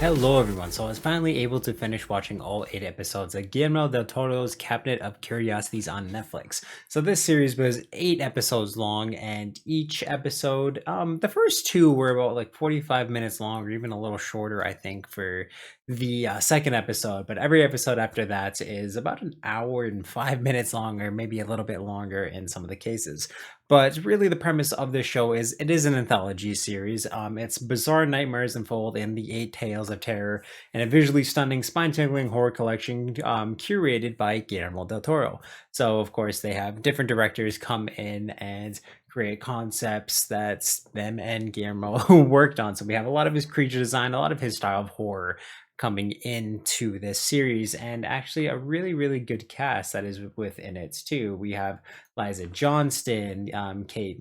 Hello everyone, so I was finally able to finish watching all 8 episodes of Guillermo Del Toro's Cabinet of Curiosities on Netflix. So this series was 8 episodes long, and each episode, the first 2 were about like 45 minutes long, or even a little shorter, I think, for the second episode. But every episode after that is about an hour and 5 minutes long, or maybe a little bit longer in some of the cases. But really, the premise of this show is it is an anthology series. It's bizarre nightmares unfold in the 8 tales of terror, and a visually stunning, spine-tingling horror collection curated by Guillermo Del Toro. So, of course, they have different directors come in and create concepts that them and Guillermo worked on. So we have a lot of his creature design, a lot of his style of horror coming into this series, and actually a really really good cast that is within it too. We have Liza Johnston, Kate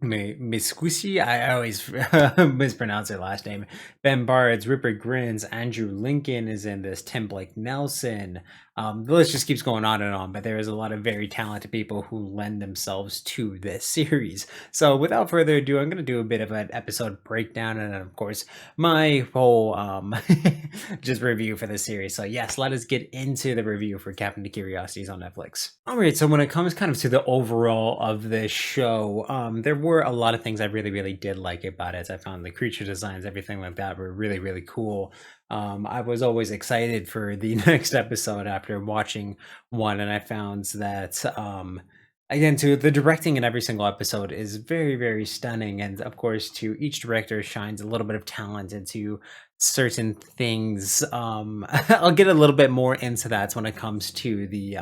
Miscusi, I always mispronounce her last name. Ben Barnes, Rupert Grins, Andrew Lincoln is in this. Tim Blake Nelson. The list just keeps going on and on. But there is a lot of very talented people who lend themselves to this series. So without further ado, I'm going to do a bit of an episode breakdown, and then of course my whole just review for the series. So yes, let us get into the review for Cabinet of Curiosities on Netflix. All right, so when it comes kind of to the overall of this show, there were a lot of things I really, really did like about it. I found the creature designs, everything like that were really, really cool. I was always excited for the next episode after watching one, and I found that again, to the directing in every single episode is very, very stunning, and of course, to each director shines a little bit of talent into certain things. I'll get a little bit more into that when it comes to the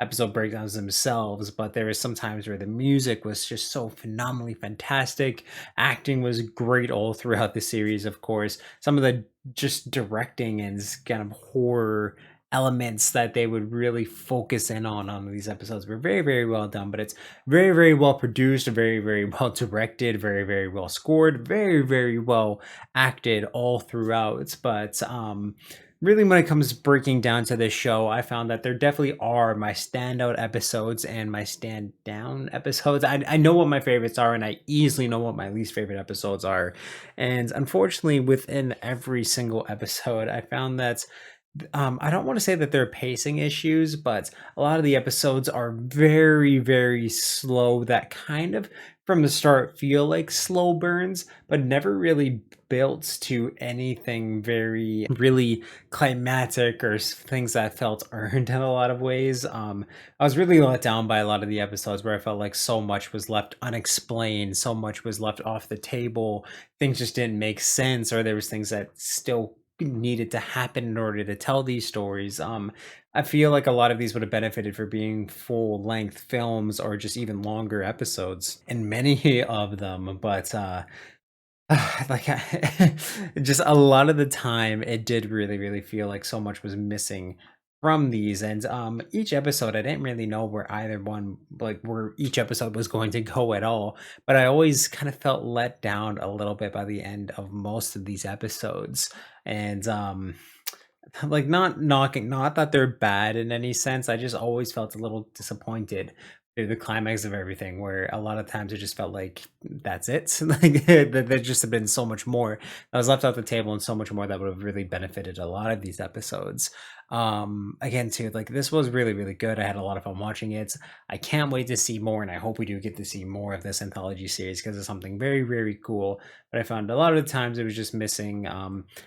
episode breakdowns themselves, but there is some times where the music was just so phenomenally fantastic. Acting was great all throughout the series, of course. Some of the just directing and kind of horror elements that they would really focus in on these episodes were very, very well done. But it's very, very well produced, very, very well directed, very, very well scored, very, very well acted all throughout. But really, when it comes breaking down to this show, I found that there definitely are my standout episodes and my stand down episodes. I know what my favorites are, and I easily know what my least favorite episodes are. And unfortunately, within every single episode, I found that I don't want to say that there are pacing issues, but a lot of the episodes are very, very slow, that kind of from the start feel like slow burns, but never really built to anything very really climatic or things that felt earned in a lot of ways. I was really let down by a lot of the episodes where I felt like so much was left unexplained, so much was left off the table, things just didn't make sense, or there was things that still needed to happen in order to tell these stories. I feel like a lot of these would have benefited for being full length films or just even longer episodes, and many of them, but like just a lot of the time it did really really feel like so much was missing from these. And each episode I didn't really know where either one, like where each episode was going to go at all, but I always kind of felt let down a little bit by the end of most of these episodes. And like, not knocking, not that they're bad in any sense, I just always felt a little disappointed through the climax of everything, where a lot of times it just felt like that's it. Like that there just have been so much more that was left off the table, and so much more that would have really benefited a lot of these episodes. Again, too, like this was really really good. I had a lot of fun watching it. I can't wait to see more, and I hope we do get to see more of this anthology series because it's something very very cool. But I found a lot of the times it was just missing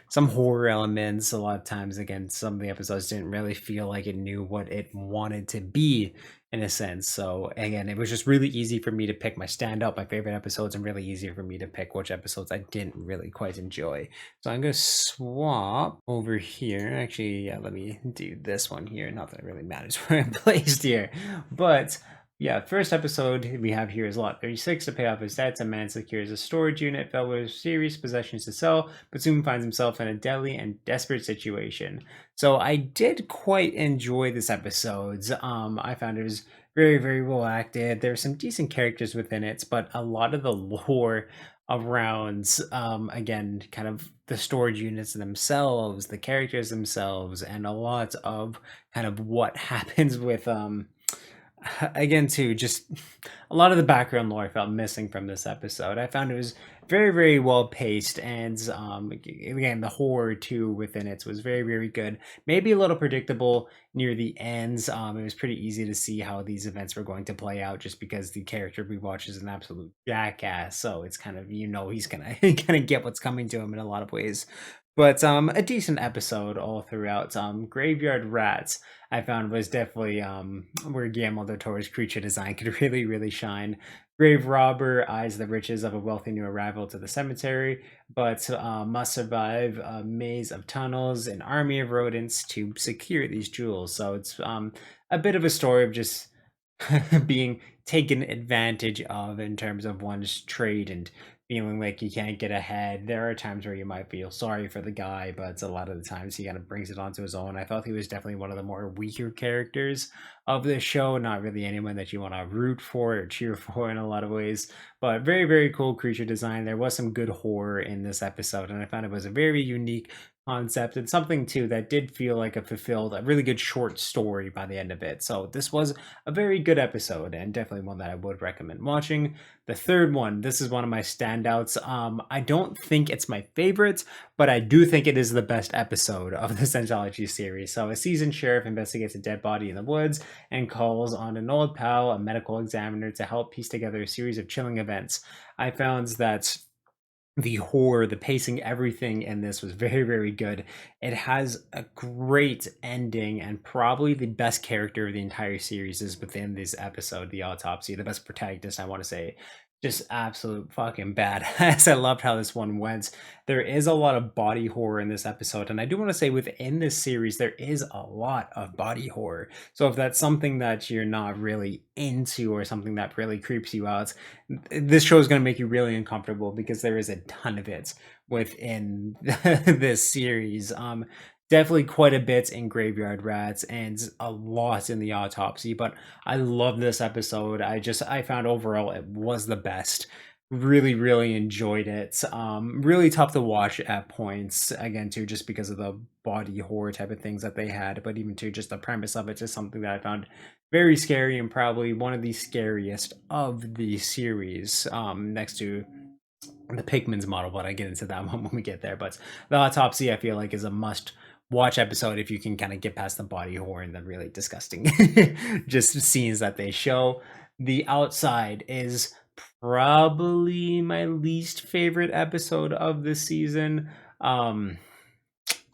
some horror elements. A lot of times, again, some of the episodes didn't really feel like it knew what it wanted to be, in a sense. So again, it was just really easy for me to pick my standout, my favorite episodes, and really easy for me to pick which episodes I didn't really quite enjoy. So I'm gonna swap over here. Actually, yeah, let me do this one here. Not that it really matters where I'm placed here, but yeah, first episode we have here is Lot 36. To pay off his debts, a man secures a storage unit filled with serious possessions to sell, but soon finds himself in a deadly and desperate situation. So I did quite enjoy this episode. I found it was very, very well acted. There were some decent characters within it, but a lot of the lore around, again, kind of the storage units themselves, the characters themselves, and a lot of kind of what happens with again too, just a lot of the background lore I felt missing from this episode. I found it was very, very well paced, and again, the horror too within it was very, very good. Maybe a little predictable near the ends. It was pretty easy to see how these events were going to play out, just because the character we watch is an absolute jackass. So it's kind of, he's gonna gonna get what's coming to him in a lot of ways. But a decent episode all throughout. Graveyard Rats I found was definitely where Guillermo Del Toro's creature design could really, really shine. Grave robber eyes the riches of a wealthy new arrival to the cemetery, but must survive a maze of tunnels, an army of rodents to secure these jewels. So it's a bit of a story of just being taken advantage of in terms of one's trade and feeling like you can't get ahead. There are times where you might feel sorry for the guy, but a lot of the times he kind of brings it onto his own. I felt he was definitely one of the more weaker characters of this show, not really anyone that you want to root for or cheer for in a lot of ways, but very, very cool creature design. There was some good horror in this episode, and I found it was a very unique concept and something too that did feel like a really good short story by the end of it. So this was a very good episode and definitely one that I would recommend watching. The third one, this is one of my standouts. I don't think it's my favorite, but I do think it is the best episode of the Scientology series. So a seasoned sheriff investigates a dead body in the woods and calls on an old pal, a medical examiner, to help piece together a series of chilling events. I found that the horror, the pacing, everything in this was very, very good. It has a great ending, and probably the best character of the entire series is within this episode, the autopsy. The best protagonist, I want to say. Just absolute fucking badass. I loved how this one went. There is a lot of body horror in this episode, and I do want to say within this series, there is a lot of body horror. So if that's something that you're not really into or something that really creeps you out, this show is going to make you really uncomfortable because there is a ton of it within this series. Definitely quite a bit in Graveyard Rats and a lot in the autopsy, but I love this episode. I found overall it was the best. Really, really enjoyed it. Really tough to watch at points, again too, just because of the body horror type of things that they had, but even too, just the premise of it is something that I found very scary and probably one of the scariest of the series, next to the Pigman's model, but I get into that one when we get there. But the autopsy, I feel like, is a must watch episode if you can kind of get past the body horror and the really disgusting just scenes that they show. The outside is probably my least favorite episode of the season.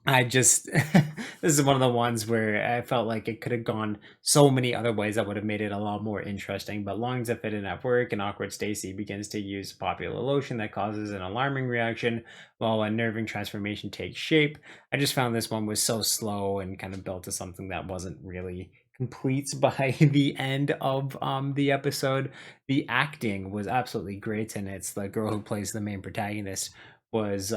I just this is one of the ones where I felt like it could have gone so many other ways that would have made it a lot more interesting. But longing to fit in at work, and awkward Stacy begins to use popular lotion that causes an alarming reaction while a nerving transformation takes shape. I just found this one was so slow and kind of built to something that wasn't really complete by the end of the episode. The acting was absolutely great, and it's the girl who plays the main protagonist was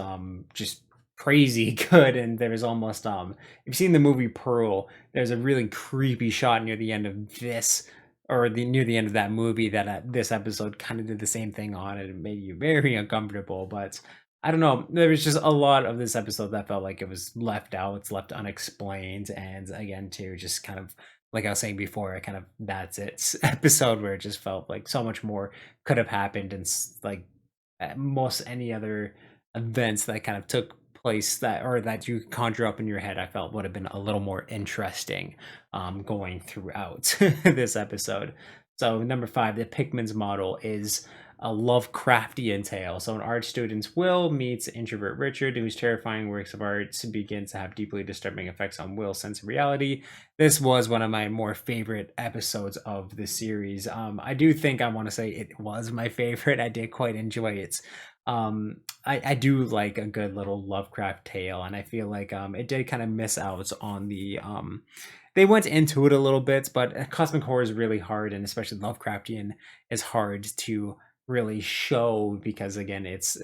just crazy good. And there's almost if you've seen the movie Pearl, there's a really creepy shot near the end of this, or the near the end of that movie, that this episode kind of did the same thing on it and made you very uncomfortable. But I don't know, there was just a lot of this episode that felt like it was left out, it's left unexplained. And again too, just kind of like I was saying before, I kind of that's it episode where it just felt like so much more could have happened. And like most any other events that kind of took place that, or that you conjure up in your head, I felt would have been a little more interesting going throughout this episode. So number 5, the Pickman's model is a Lovecraftian tale. So an art student's Will meets introvert Richard, whose terrifying works of art begin to have deeply disturbing effects on Will's sense of reality. This was one of my more favorite episodes of the series. I do think I want to say it was my favorite. I did quite enjoy it. I do like a good little Lovecraft tale, and I feel like it did kind of miss out on the they went into it a little bit, but cosmic horror is really hard, and especially Lovecraftian is hard to really show because again it's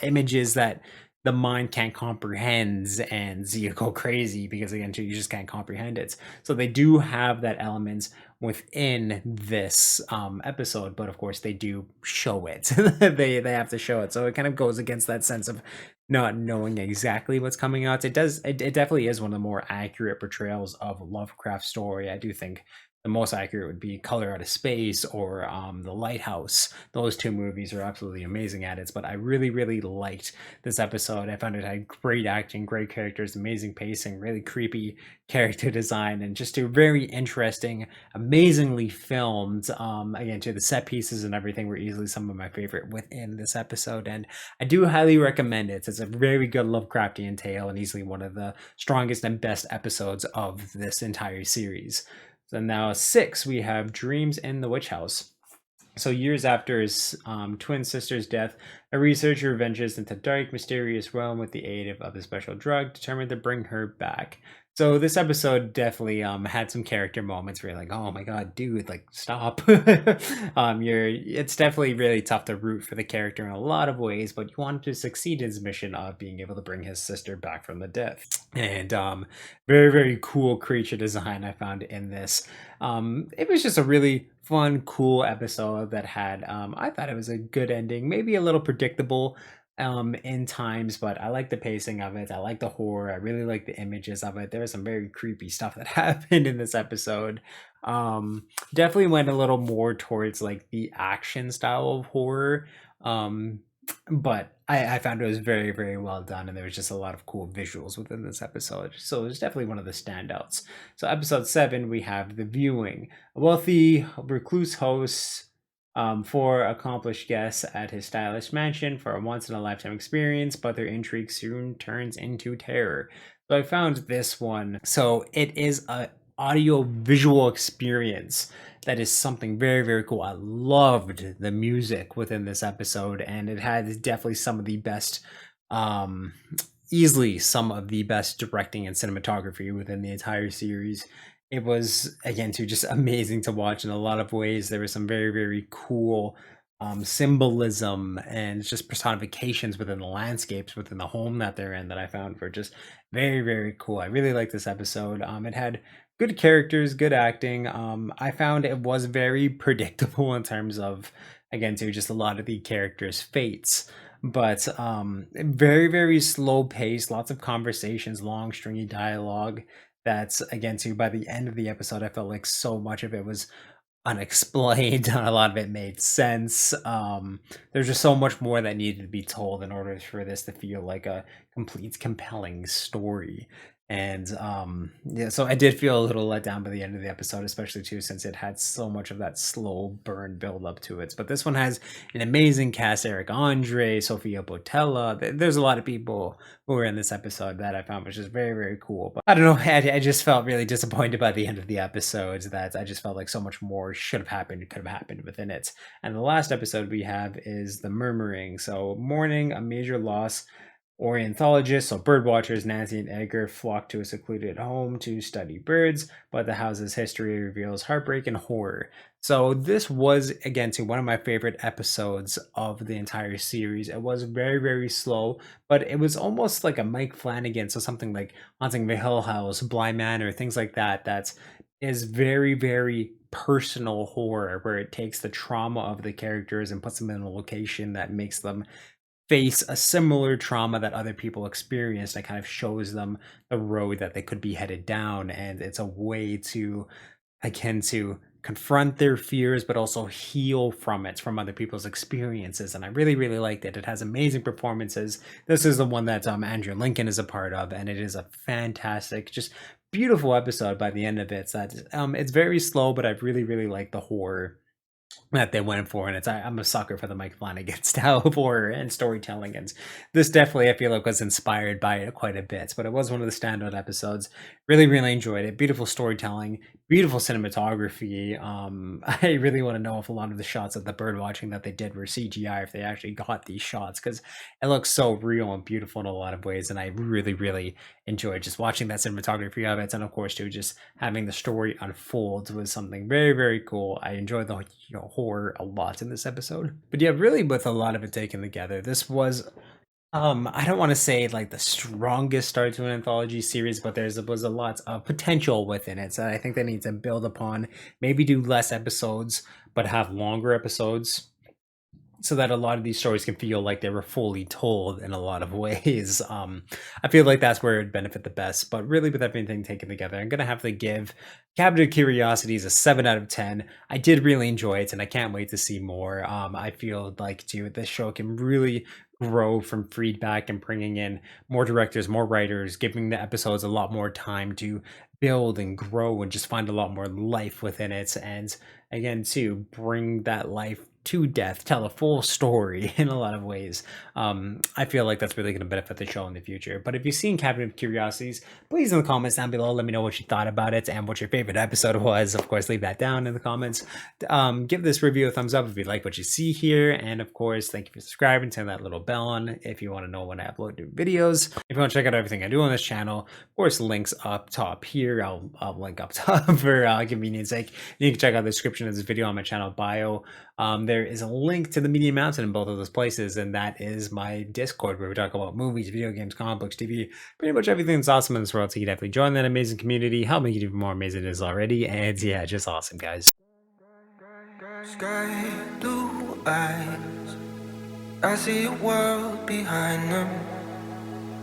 images that the mind can't comprehend, and you go crazy because again you just can't comprehend it. So they do have that element within this episode, but of course they do show it. They have to show it, so it kind of goes against that sense of not knowing exactly what's coming out. It definitely is one of the more accurate portrayals of Lovecraft story, I do think, the most accurate would be Color Out of Space or The Lighthouse. Those two movies are absolutely amazing at it. But I really, really liked this episode. I found it had great acting, great characters, amazing pacing, really creepy character design, and just a very interesting, amazingly filmed. Again, to the set pieces and everything were easily some of my favorite within this episode, and I do highly recommend it. It's a very good Lovecraftian tale and easily one of the strongest and best episodes of this entire series. So now 6, we have Dreams in the Witch House. So years after his twin sister's death, a researcher ventures into dark, mysterious realm with the aid of a special drug, determined to bring her back. So this episode definitely had some character moments where you're like, oh my god, dude, like stop. It's definitely really tough to root for the character in a lot of ways, but you want him to succeed in his mission of being able to bring his sister back from the death. And very, very cool creature design I found in this. It was just a really fun, cool episode that had I thought it was a good ending, maybe a little predictable in times, but I like the pacing of it. I like the horror. I really like the images of it. There was some very creepy stuff that happened in this episode. Definitely went a little more towards like the action style of horror. Um, but I found it was very, very well done, and there was just a lot of cool visuals within this episode. So it was definitely one of the standouts. So episode 7, we have The Viewing. A wealthy recluse host four accomplished guests at his stylish mansion for a once-in-a-lifetime experience, but their intrigue soon turns into terror. So I found this one. So it is a audio visual experience that is something very, very cool. I loved the music within this episode, and it had definitely some of the best easily some of the best directing and cinematography within the entire series. It was again too just amazing to watch in a lot of ways. There was some very, very cool symbolism and just personifications within the landscapes within the home that they're in that I found were just very, very cool. I really liked this episode. It had good characters, good acting. I found it was very predictable in terms of, again, too, just a lot of the characters' fates. But very, very slow pace, lots of conversations, long, stringy dialogue. That's again, too, by the end of the episode, I felt like so much of it was unexplained. A lot of it made sense. There's just so much more that needed to be told in order for this to feel like a complete, compelling story. And yeah, so I did feel a little let down by the end of the episode, especially too since it had so much of that slow burn build up to it. But this one has an amazing cast: Eric Andre, Sofia Botella. There's a lot of people who were in this episode that I found was just very, very cool. But I don't know, I just felt really disappointed by the end of the episode, that I just felt like so much more should have happened, could have happened within it. And the last episode we have is The Murmuring. So mourning a major loss, ornithologists, so bird watchers, Nancy and Edgar flock to a secluded home to study birds, but the house's history reveals heartbreak and horror. So this was again to one of my favorite episodes of the entire series. It was very, very slow, but it was almost like a Mike Flanagan, so something like Haunting the Hill House, Bly Manor, things like that. That is very, very personal horror where it takes the trauma of the characters and puts them in a location that makes them face a similar trauma that other people experienced, that kind of shows them the road that they could be headed down, and it's a way to, again, to confront their fears but also heal from it, from other people's experiences. And I really, really liked it. It has amazing performances. This is the one that Andrew Lincoln is a part of, and it is a fantastic, just beautiful episode by the end of it. So that it's very slow, but I really, really like the horror that they went for, and I'm a sucker for the Mike Flanagan style of horror and storytelling, and this definitely I feel like was inspired by it quite a bit. But it was one of the standout episodes. Really, really enjoyed it. Beautiful storytelling, beautiful cinematography. I really want to know if a lot of the shots of the bird watching that they did were CGI, if they actually got these shots, because it looks so real and beautiful in a lot of ways. And I really, really enjoyed just watching that cinematography of it, and of course too, just having the story unfold was something very, very cool. I enjoyed the horror a lot in this episode. But yeah, really with a lot of it taken together, this was I don't want to say like the strongest start to an anthology series, but was a lot of potential within it. So I think they need to build upon, maybe do less episodes, but have longer episodes so that a lot of these stories can feel like they were fully told in a lot of ways. I feel like that's where it'd benefit the best. But really, with everything taken together, I'm gonna have to give Cabinet of Curiosities a 7 out of 10. I did really enjoy it, and I can't wait to see more. I feel like too this show can really grow from feedback and bringing in more directors, more writers, giving the episodes a lot more time to build and grow and just find a lot more life within it. And again, to bring that life to death, tell a full story in a lot of ways. I feel like that's really going to benefit the show in the future. But if you've seen Cabinet of Curiosities, please in the comments down below, let me know what you thought about it and what your favorite episode was. Of course, leave that down in the comments. Give this review a thumbs up if you like what you see here. And of course, thank you for subscribing, turn that little bell on if you want to know when I upload new videos. If you want to check out everything I do on this channel, of course, links up top here. I'll link up top for convenience sake. You can check out the description of this video on my channel bio. There is a link to the Media Mountain in both of those places, and that is my Discord where we talk about movies, video games, comic books, TV, pretty much everything that's awesome in this world. So you can definitely join that amazing community, help make it even more amazing than it is already, and yeah, just awesome, guys. Sky blue eyes, I see a world behind them.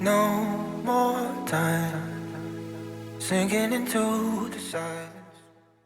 No more time sinking into the silence.